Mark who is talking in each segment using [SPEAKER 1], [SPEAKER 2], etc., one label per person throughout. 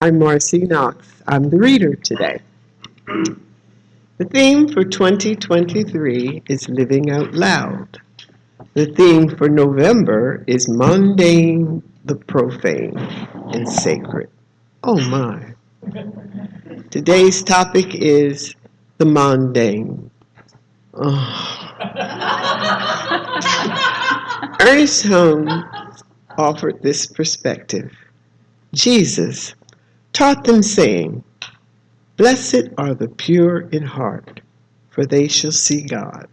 [SPEAKER 1] I'm Marcy Knox. I'm the reader today. The theme for 2023 is Living Out Loud. The theme for November is Mundane, the Profane, and Sacred. Oh my. Today's topic is the mundane. Oh. Ernest Holmes offered this perspective. Jesus taught them, saying, "Blessed are the pure in heart, for they shall see God."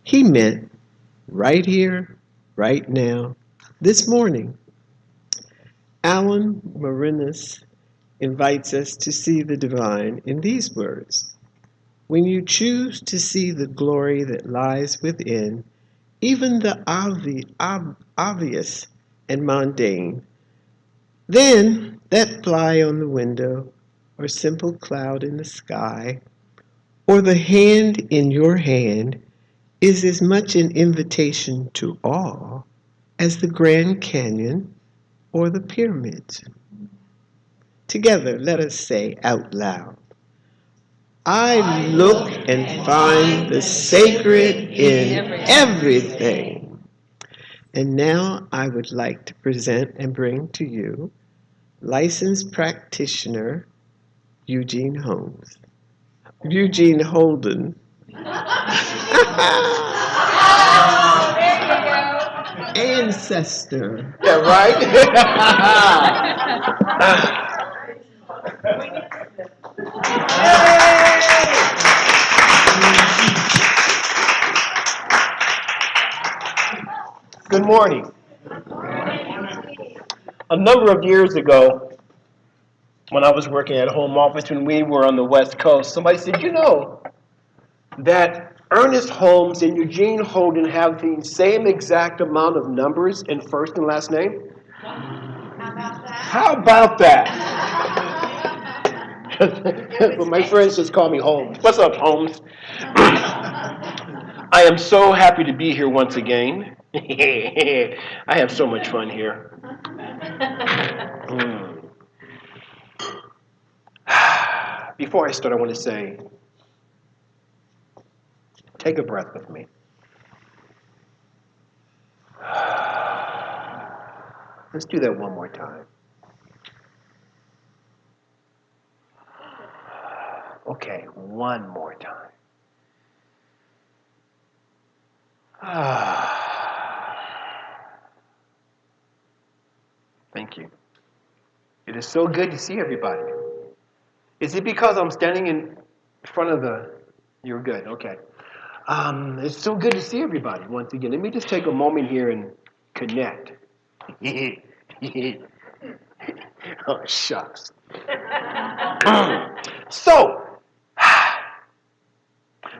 [SPEAKER 1] He meant right here, right now, this morning. Alan Marinas invites us to see the divine in these words. When you choose to see the glory that lies within, even the obvious and mundane, then that fly on the window, or simple cloud in the sky, or the hand in your hand is as much an invitation to awe as the Grand Canyon or the pyramids. Together, let us say out loud, I look and find the sacred in everything. And now I would like to present and bring to you licensed practitioner Eugen Holmes. Eugen Holden. Ancestor.
[SPEAKER 2] Yeah, right? Good morning. A number of years ago, when I was working at home office when we were on the West Coast, somebody said, you know, that Ernest Holmes and Eugen Holden have the same exact amount of numbers in first and last name? How about that? Well, my friends just call me Holmes. What's up, Holmes? I am so happy to be here once again. I have so much fun here. Before I start, I want to say, take a breath with me. Let's do that one more time. Okay, one more time. Thank you. It is so good to see everybody. Is it because I'm standing in front of the... You're good, okay. It's so good to see everybody once again. Let me just take a moment here and connect. Oh, shucks. So,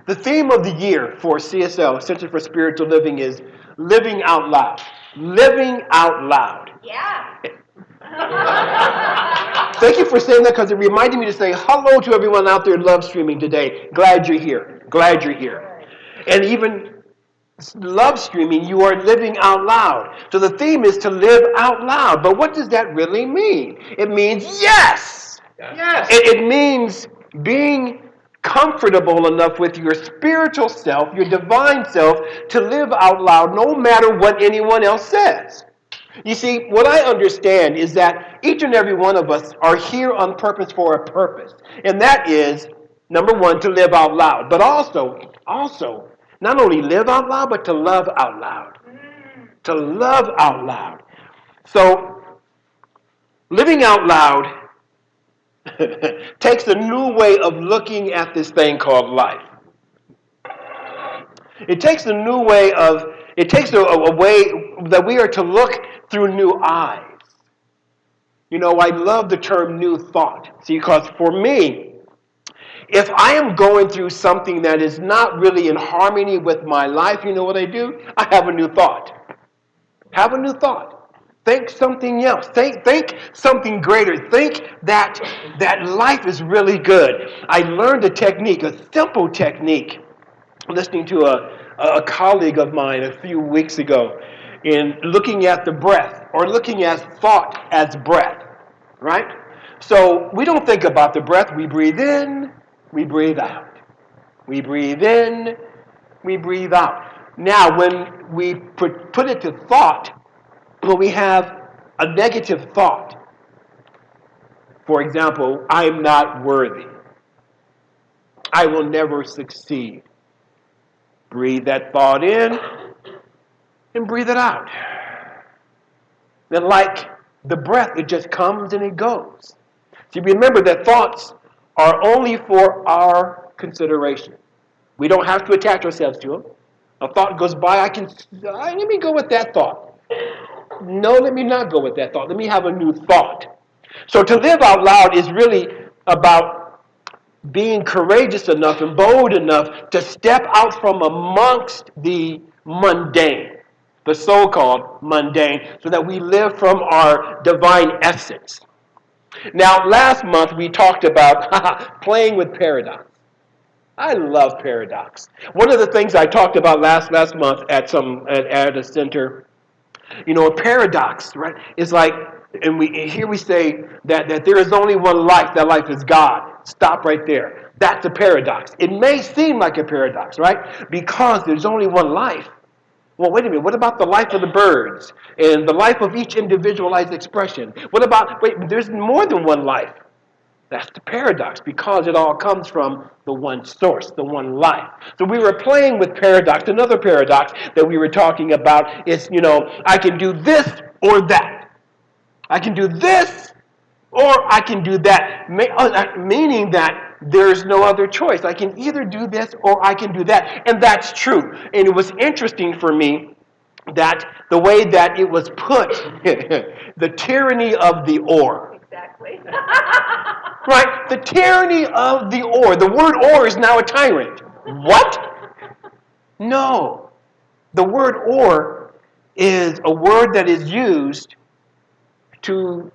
[SPEAKER 2] the theme of the year for CSL, Center for Spiritual Living, is Living Out Loud. Living Out Loud.
[SPEAKER 3] Yeah.
[SPEAKER 2] Thank you for saying that because it reminded me to say hello to everyone out there love streaming today. Glad you're here. Glad you're here. And even love streaming, you are living out loud. So the theme is to live out loud. But what does that really mean? It means yes. Yes. It means being comfortable enough with your spiritual self, your divine self, to live out loud no matter what anyone else says. You see, what I understand is that each and every one of us are here on purpose for a purpose. And that is, number one, to live out loud. But also, not only live out loud, but to love out loud. To love out loud. So, living out loud takes a new way of looking at this thing called life. It takes a new way of, it takes a way that we are to look through new eyes. You know, I love the term new thought. See, because for me, if I am going through something that is not really in harmony with my life, you know what I do? I have a new thought. Have a new thought. Think something else. Think something greater. Think that life is really good. I learned a technique, a simple technique, listening to a colleague of mine a few weeks ago in looking at the breath, or looking at thought as breath, right? So we don't think about the breath. We breathe in, we breathe out. We breathe in, we breathe out. Now, when we put it to thought, when we have a negative thought, for example, I'm not worthy, I will never succeed. Breathe that thought in and breathe it out. Then, like the breath, it just comes and it goes. See, remember that thoughts are only for our consideration. We don't have to attach ourselves to them. A thought goes by, let me go with that thought. No, let me not go with that thought. Let me have a new thought. So to live out loud is really about being courageous enough and bold enough to step out from amongst the mundane, the so-called mundane, so that we live from our divine essence. Now, last month we talked about playing with paradox. I love paradox. One of the things I talked about last month at a center, a paradox, right? Is like, and here we say that there is only one life. That life is God. Stop right there. That's a paradox. It may seem like a paradox, right? Because there's only one life. Well, wait a minute. What about the life of the birds and the life of each individualized expression? What about, there's more than one life. That's the paradox, because it all comes from the one source, the one life. So we were playing with paradox. Another paradox that we were talking about is, I can do this or that. I can do this or I can do that. Meaning that there's no other choice. I can either do this or I can do that. And that's true. And it was interesting for me that the way that it was put, the tyranny of the or.
[SPEAKER 3] Exactly.
[SPEAKER 2] Right? The tyranny of the or. The word or is now a tyrant. What? No. The word or is a word that is used to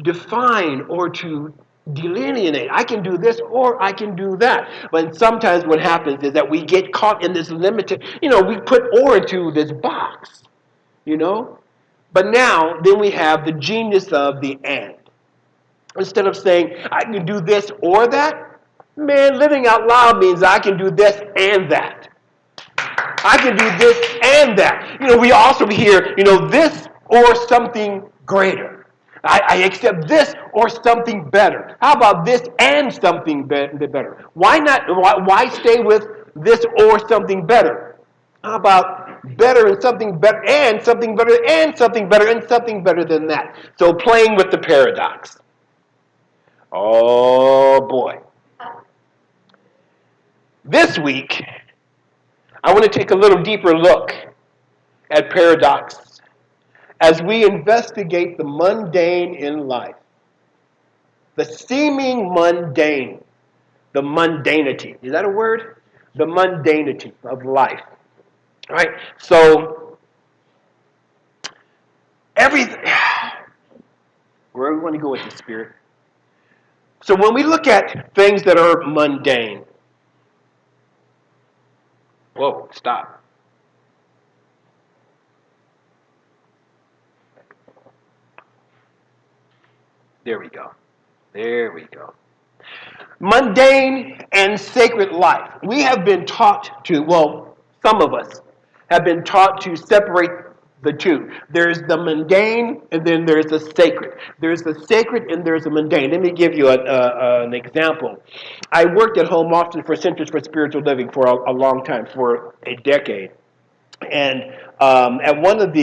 [SPEAKER 2] define or to delineate. I can do this or I can do that. But sometimes what happens is that we get caught in this limited, we put or into this box, But now, then we have the genius of the and. Instead of saying, I can do this or that, man, living out loud means I can do this and that. I can do this and that. We also hear, this or something greater. I accept this or something better. How about this and something better? Why not? Why stay with this or something better? How about better and something better and something better and something better and something better than that? So playing with the paradox. Oh boy. This week, I want to take a little deeper look at paradox as we investigate the mundane in life. The seeming mundane. The mundanity. Is that a word? The mundanity of life. All right? So, everything. Where do we want to go with the Spirit? So when we look at things that are mundane, whoa, stop. There we go. There we go. Mundane and sacred life. We have been taught to, some of us have been taught to separate the two. There's the mundane and then there's the sacred. There's the sacred and there's the mundane. Let me give you an example. I worked at home often for Centers for Spiritual Living for a long time, for a decade. And at one of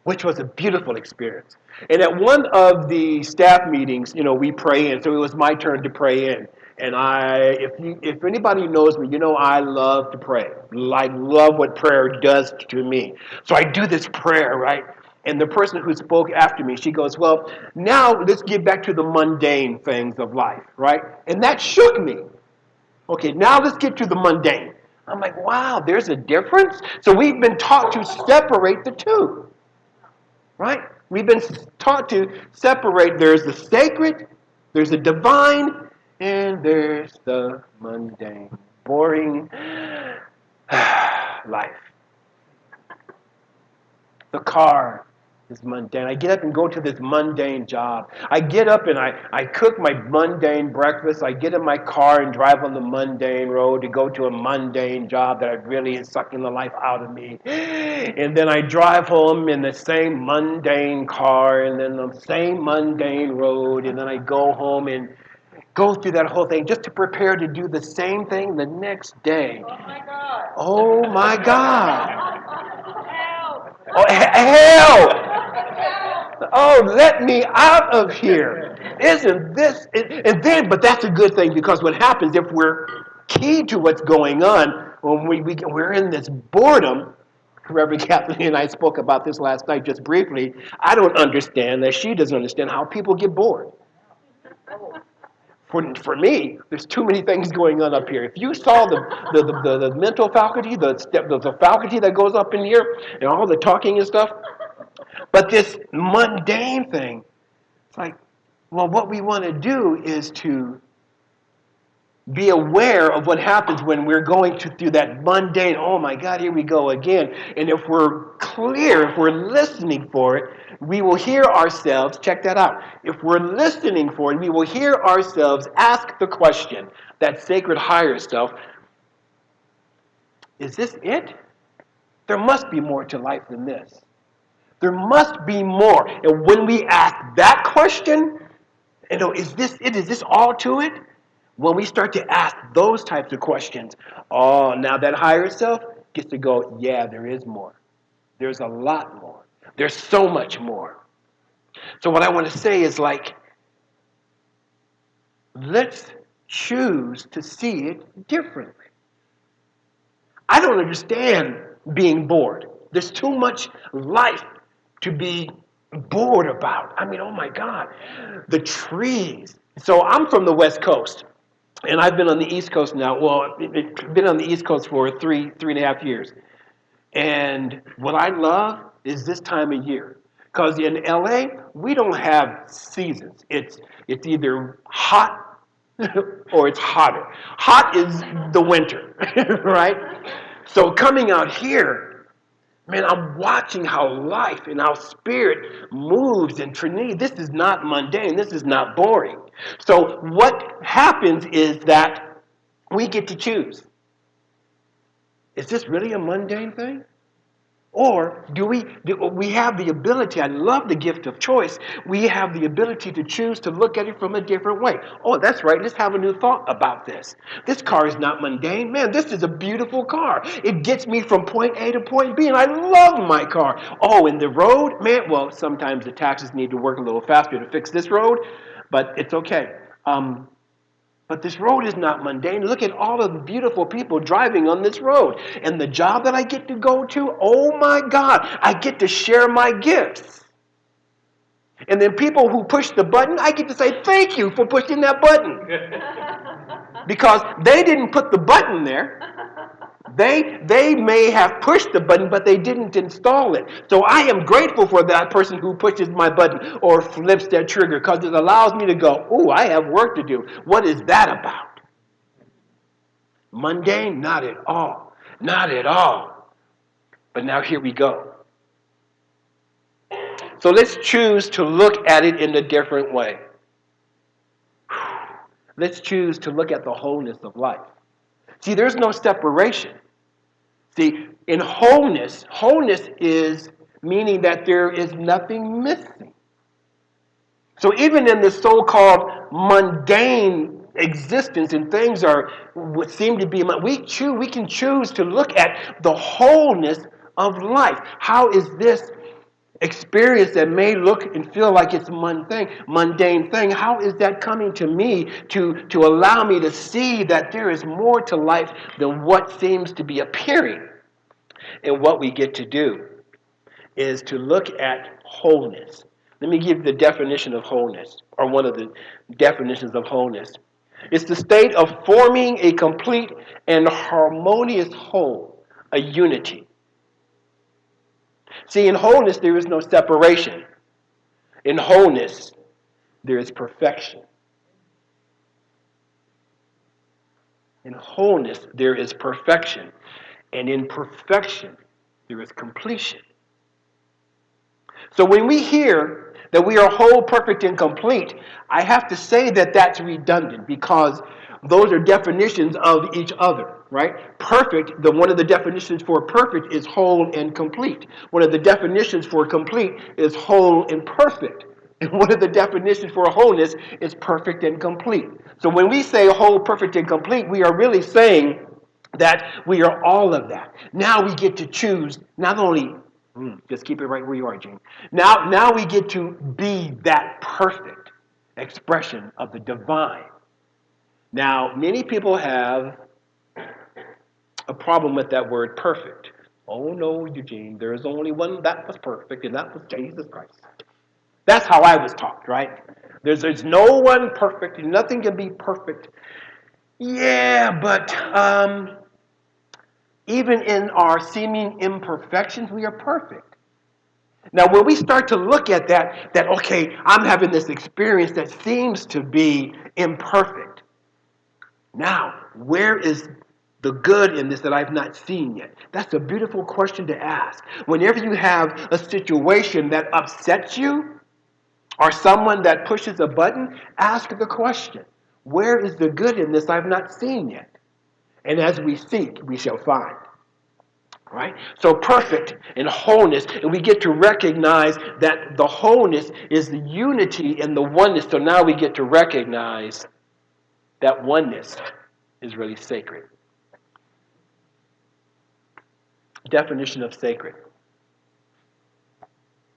[SPEAKER 2] which was a beautiful experience. And at one of the staff meetings, we pray in. So it was my turn to pray in. And if anybody knows me, I love to pray. I love what prayer does to me. So I do this prayer, right? And the person who spoke after me, she goes, well, now let's get back to the mundane things of life, right? And that shook me. Okay, now let's get to the mundane. I'm like, wow, there's a difference? So we've been taught to separate the two. Right? We've been taught to separate. There's the sacred, there's the divine, and there's the mundane, boring life. The car It's mundane. I get up and go to this mundane job. I get up and I cook my mundane breakfast. I get in my car and drive on the mundane road to go to a mundane job that really is sucking the life out of me. And then I drive home in the same mundane car and then the same mundane road. And then I go home and go through that whole thing just to prepare to do the same thing the next day.
[SPEAKER 3] Oh my God.
[SPEAKER 2] Oh my God.
[SPEAKER 3] Help.
[SPEAKER 2] Oh, hell! Oh, let me out of here. Isn't this? And then, but that's a good thing because what happens if we're key to what's going on, when we're in this boredom, Reverend Kathleen and I spoke about this last night just briefly. I don't understand that she doesn't understand how people get bored. For me, there's too many things going on up here. If you saw the mental faculty, the faculty that goes up in here, and all the talking and stuff, but this mundane thing, it's like, well, what we want to do is to be aware of what happens when we're going through that mundane, oh my God, here we go again. And if we're clear, if we're listening for it, we will hear ourselves, check that out. If we're listening for it, we will hear ourselves ask the question, that sacred higher self, is this it? There must be more to life than this. There must be more. And when we ask that question, is this it? Is this all to it? When we start to ask those types of questions, oh, now that higher self gets to go, yeah, there is more. There's a lot more. There's so much more. So what I want to say is let's choose to see it differently. I don't understand being bored. There's too much life to be bored about. I mean, oh my God, the trees. So I'm from the West Coast, and I've been on the East Coast now. Well, I've been on the East Coast for three and a half years. And what I love is this time of year. Because in LA, we don't have seasons. It's either hot or it's hotter. Hot is the winter, right? So coming out here, man, I'm watching how life and how spirit moves. And for me, this is not mundane. This is not boring. So what happens is that we get to choose. Is this really a mundane thing? Or do we have the ability, I love the gift of choice, we have the ability to choose to look at it from a different way. Oh, that's right, let's have a new thought about this. This car is not mundane. Man, this is a beautiful car. It gets me from point A to point B, and I love my car. Oh, and the road, man, well, sometimes the taxis need to work a little faster to fix this road, but it's okay. But this road is not mundane. Look at all of the beautiful people driving on this road. And the job that I get to go to, oh my God, I get to share my gifts. And then people who push the button, I get to say thank you for pushing that button. Because they didn't put the button there. They may have pushed the button, but they didn't install it. So I am grateful for that person who pushes my button or flips that trigger because it allows me to go, ooh, I have work to do. What is that about? Mundane? Not at all. Not at all. But now here we go. So let's choose to look at it in a different way. Let's choose to look at the wholeness of life. See, there's no separation. See, in wholeness is meaning that there is nothing missing. So even in the so-called mundane existence and things are what seem to be, we can choose to look at the wholeness of life. How is this experience that may look and feel like it's mundane thing, how is that coming to me to allow me to see that there is more to life than what seems to be appearing? And what we get to do is to look at wholeness. Let me give you the definition of wholeness, or one of the definitions of wholeness. It's the state of forming a complete and harmonious whole, a unity. See, in wholeness, there is no separation. In wholeness, there is perfection. In wholeness, there is perfection. And in perfection, there is completion. So when we hear that we are whole, perfect, and complete, I have to say that that's redundant because those are definitions of each other, right? Perfect, one of the definitions for perfect is whole and complete. One of the definitions for complete is whole and perfect. And one of the definitions for wholeness is perfect and complete. So when we say whole, perfect, and complete, we are really saying that we are all of that. Now we get to choose not only, just keep it right where you are, Gene. Now we get to be that perfect expression of the divine. Now, many people have a problem with that word perfect. Oh no, Eugene, there is only one that was perfect, and that was Jesus Christ. That's how I was taught, right? There's no one perfect, nothing can be perfect. Yeah, but even in our seeming imperfections, we are perfect. Now, when we start to look at that okay, I'm having this experience that seems to be imperfect. Now, where is the good in this that I've not seen yet? That's a beautiful question to ask. Whenever you have a situation that upsets you or someone that pushes a button, ask the question, where is the good in this I've not seen yet? And as we seek, we shall find. Right? So perfect and wholeness, and we get to recognize that the wholeness is the unity and the oneness. So now we get to recognize that oneness is really sacred. Definition of sacred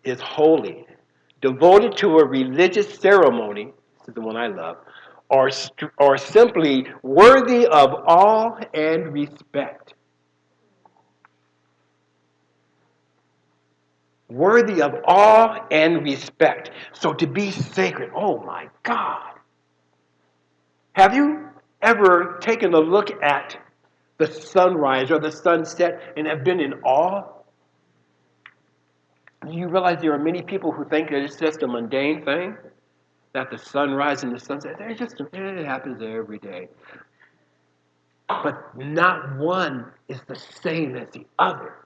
[SPEAKER 2] is holy, devoted to a religious ceremony, this is the one I love, or simply worthy of awe and respect. Worthy of awe and respect. So to be sacred, oh my God. Have you ever taken a look at the sunrise or the sunset and have been in awe? You realize there are many people who think that it's just a mundane thing, that the sunrise and the sunset, it happens every day. But not one is the same as the other.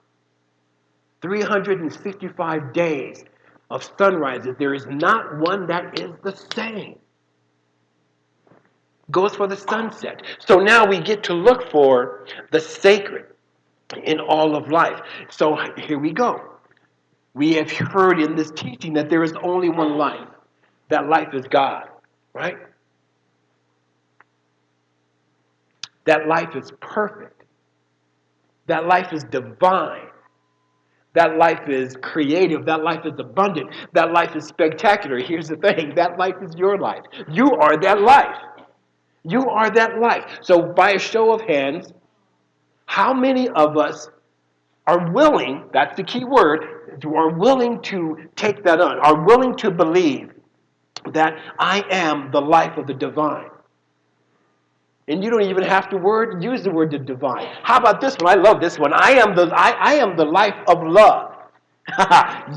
[SPEAKER 2] 365 days of sunrises, there is not one that is the same. Goes for the sunset. So now we get to look for the sacred in all of life. So here we go. We have heard in this teaching that there is only one life. That life is God, right? That life is perfect. That life is divine. That life is creative. That life is abundant. That life is spectacular. Here's the thing. That life is your life. You are that life. You are that life. So by a show of hands, how many of us are willing, that's the key word, are willing to take that on, are willing to believe that I am the life of the divine? And you don't even have to use the word the divine. How about this one? I love this one. I am the life of love.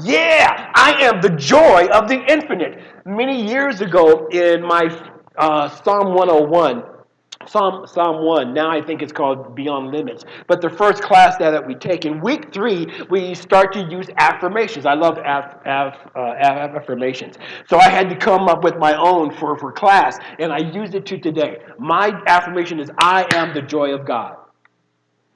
[SPEAKER 2] Yeah, I am the joy of the infinite. Many years ago in my Psalm 101, Psalm 1, now I think it's called Beyond Limits. But the first class that we take, in week 3, we start to use affirmations. I love affirmations. So I had to come up with my own for class, and I used it to today. My affirmation is, I am the joy of God.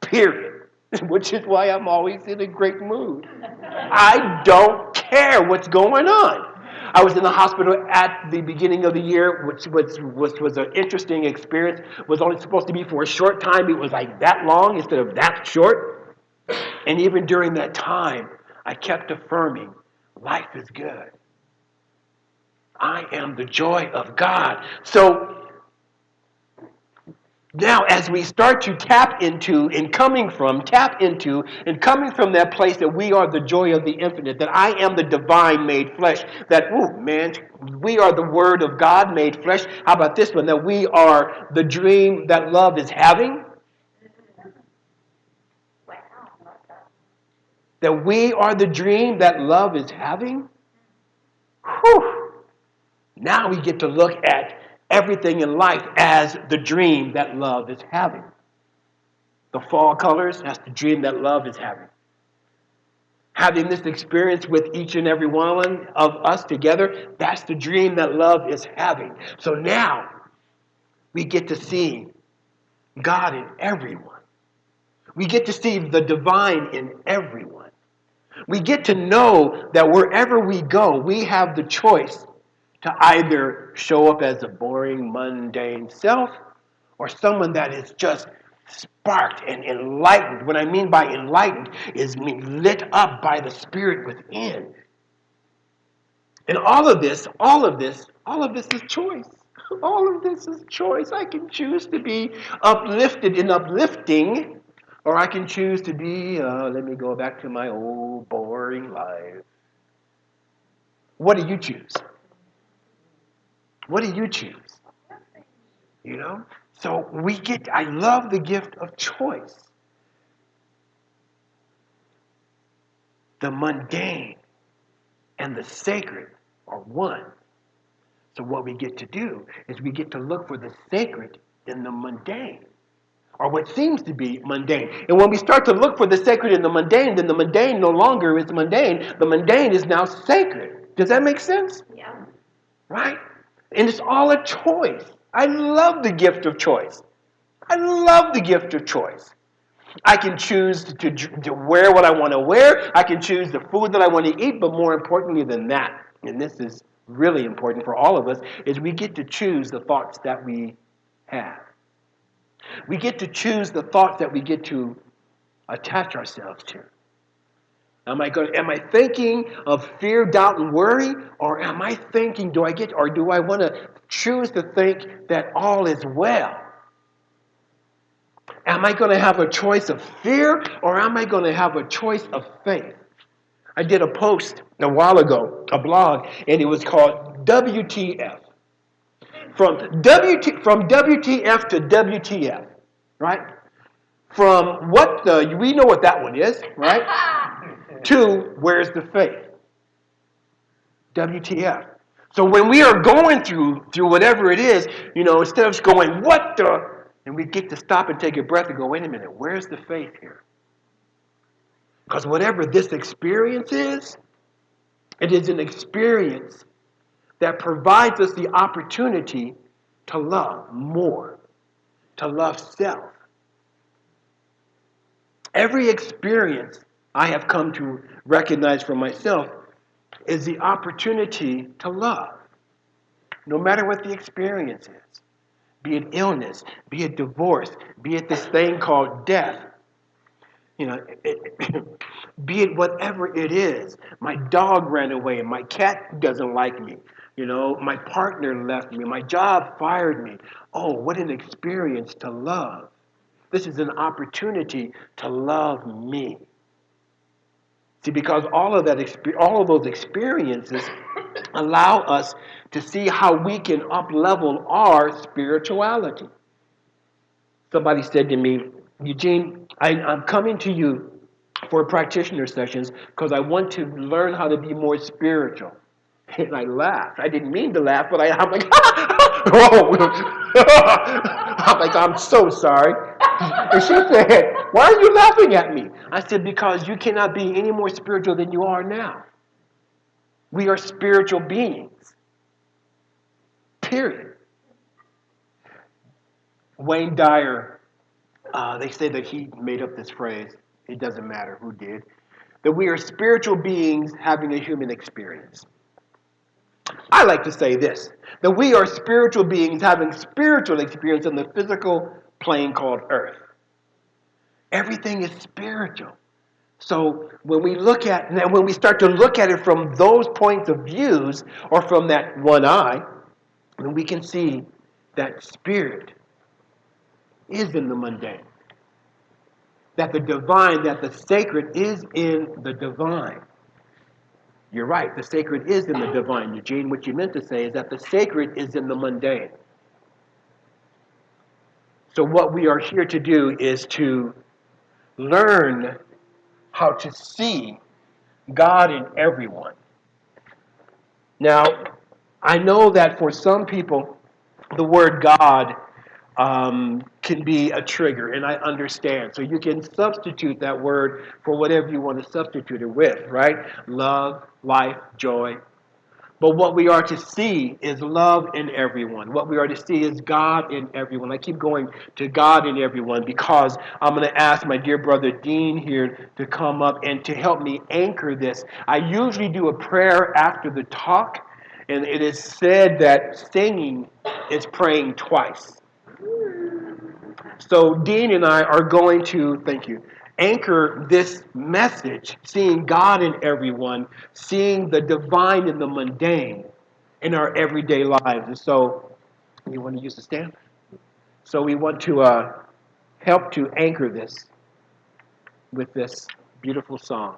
[SPEAKER 2] Period. Which is why I'm always in a great mood. I don't care what's going on. I was in the hospital at the beginning of the year, which was an interesting experience. It was only supposed to be for a short time. It was like that long instead of that short. And even during that time, I kept affirming, life is good. I am the joy of God. So now, as we start to tap into and coming from that place that we are the joy of the infinite, that I am the divine made flesh, that, we are the word of God made flesh. How about this one? That we are the dream that love is having. That we are the dream that love is having. Whew. Now we get to look at everything in life as the dream that love is having. The fall colors, that's the dream that love is having. having this experience with each and every one of us together, that's the dream that love is having. So now we get to see God in everyone. We get to see the divine in everyone. We get to know that wherever we go, we have the choice to either show up as a boring, mundane self or someone that is just sparked and enlightened. What I mean by enlightened is lit up by the Spirit within. And all of this is choice. All of this is choice. I can choose to be uplifted and uplifting, or I can choose to be, let me go back to my old boring life. What do you choose? What do you choose? You know? So I love the gift of choice. The mundane and the sacred are one. So what we get to do is we get to look for the sacred in the mundane, or what seems to be mundane. And when we start to look for the sacred in the mundane, then the mundane no longer is mundane. The mundane is now sacred. Does that make sense?
[SPEAKER 4] Yeah.
[SPEAKER 2] Right? And it's all a choice. I love the gift of choice. I love the gift of choice. I can choose to wear what I want to wear. I can choose the food that I want to eat. But more importantly than that, and this is really important for all of us, is we get to choose the thoughts that we have. We get to choose the thoughts that we get to attach ourselves to. Am I thinking of fear, doubt, and worry? Or am I thinking, do I want to choose to think that all is well? Am I going to have a choice of fear, or am I going to have a choice of faith? I did a post a while ago, a blog, and it was called WTF. From WTF to WTF, right? From we know what that one is, right? To where's the faith? WTF. So when we are going through whatever it is, instead of just going, what the, and we get to stop and take a breath and go, wait a minute, where's the faith here? Because whatever this experience is, it is an experience that provides us the opportunity to love more, to love self. Every experience I have come to recognize for myself is the opportunity to love, no matter what the experience is. Be it illness, be it divorce, be it this thing called death. Be it whatever it is. My dog ran away, my cat doesn't like me. My partner left me, my job fired me. Oh, what an experience to love. This is an opportunity to love me. See, because all of those experiences allow us to see how we can up-level our spirituality. Somebody said to me, Eugene, I'm coming to you for practitioner sessions because I want to learn how to be more spiritual. And I laughed. I didn't mean to laugh, but I'm like, whoa. I'm like, I'm so sorry. And she said, why are you laughing at me? I said, because you cannot be any more spiritual than you are now. We are spiritual beings. Period. Wayne Dyer, they say that he made up this phrase. It doesn't matter who did. That we are spiritual beings having a human experience. I like to say this, that we are spiritual beings having spiritual experience in the physical plane called Earth. Everything is spiritual. So when we start to look at it from those points of views, or from that one eye, then we can see that spirit is in the mundane. That the divine, that the sacred is in the divine. You're right, the sacred is in the divine, Eugene. What you meant to say is that the sacred is in the mundane. So what we are here to do is to learn how to see God in everyone. Now, I know that for some people, the word God can be a trigger, and I understand. So you can substitute that word for whatever you want to substitute it with, right? Love, life, joy. But what we are to see is love in everyone. What we are to see is God in everyone. I keep going to God in everyone because I'm going to ask my dear brother Dean here to come up and to help me anchor this. I usually do a prayer after the talk, and it is said that singing is praying twice. So Dean and I are going to, thank you, anchor this message, seeing God in everyone, seeing the divine in the mundane in our everyday lives. And so, you want to use the stand? So we want to help to anchor this with this beautiful song.